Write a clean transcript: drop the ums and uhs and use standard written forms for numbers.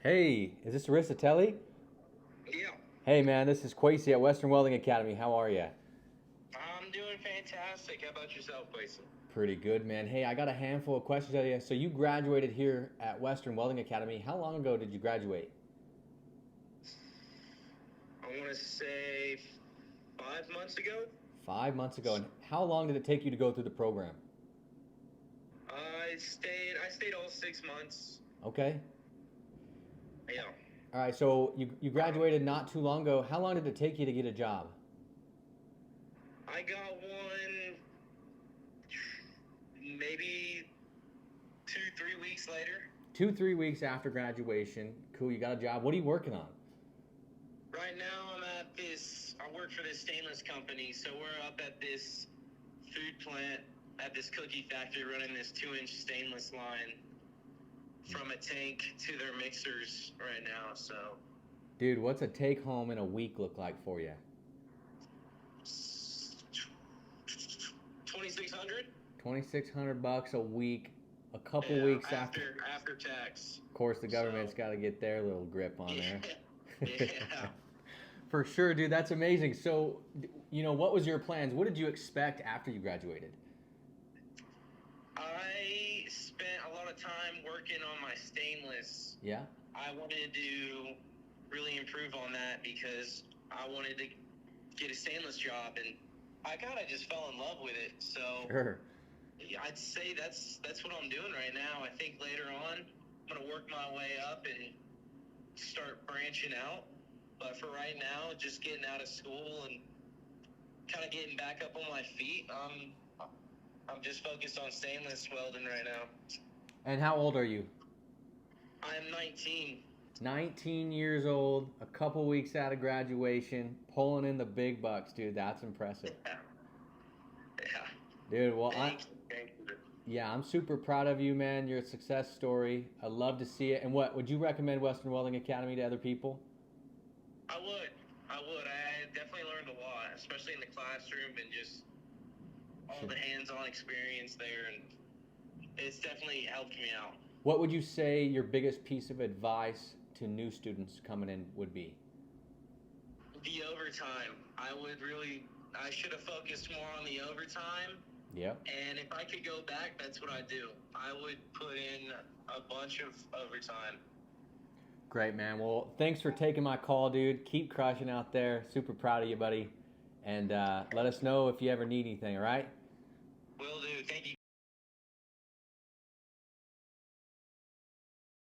Hey, is this Aristatelli? Yeah, Hey man, this is Quasi at Western Welding Academy. How are you? I'm doing fantastic. How about yourself, Mason? Pretty good, man. Hey, I got a handful of questions for you. So you graduated here at Western Welding Academy. How long ago did you graduate? I want to say 5 months ago. 5 months ago. And how long did it take you to go through the program? I stayed all 6 months. Okay. Yeah. All right, so you graduated not too long ago. How long did it take you to get a job? I got one maybe 2, 3 weeks later. 2, 3 weeks after graduation. Cool, you got a job. What are you working on? Right now, I work for this stainless company, so we're up at this food plant at this cookie factory running this 2-inch stainless line from a tank to their mixers right now. So Dude, what's a take home in a week look like for you? 2,600. 2,600 bucks a week, a couple Yeah, weeks after. after tax. Of course, the government's So got to get their little grip on yeah, there. yeah. For sure, dude. That's amazing. So, what was your plans? What did you expect after you graduated? I spent a lot of time working on my stainless. Yeah, I wanted to really improve on that because I wanted to get a stainless job, and I kind of just fell in love with it. So sure. yeah, I'd say that's what I'm doing right now. I think later on I'm gonna work my way up and start branching out. But for right now, just getting out of school and kind of getting back up on my feet. I'm just focused on stainless welding right now. And how old are you? I'm 19. 19 years old, a couple weeks out of graduation, pulling in the big bucks, dude. That's impressive. Yeah, yeah. Dude, well, Thank you. yeah, I'm super proud of you, man. You're a success story. I love to see it. And what would you recommend Western Welding Academy to other people? I would. I would. I definitely learned a lot, especially in the classroom and just all Sure. the hands-on experience there, and it's definitely helped me out. What would you say your biggest piece of advice to new students coming in would be? The overtime, I should have focused more on the overtime. Yep. And if I could go back, that's what I'd do. I would put in a bunch of overtime. Great, man. Well, thanks for taking my call, dude. Keep crushing out there. Super proud of you, buddy. And let us know if you ever need anything, all right? Will do. Thank you.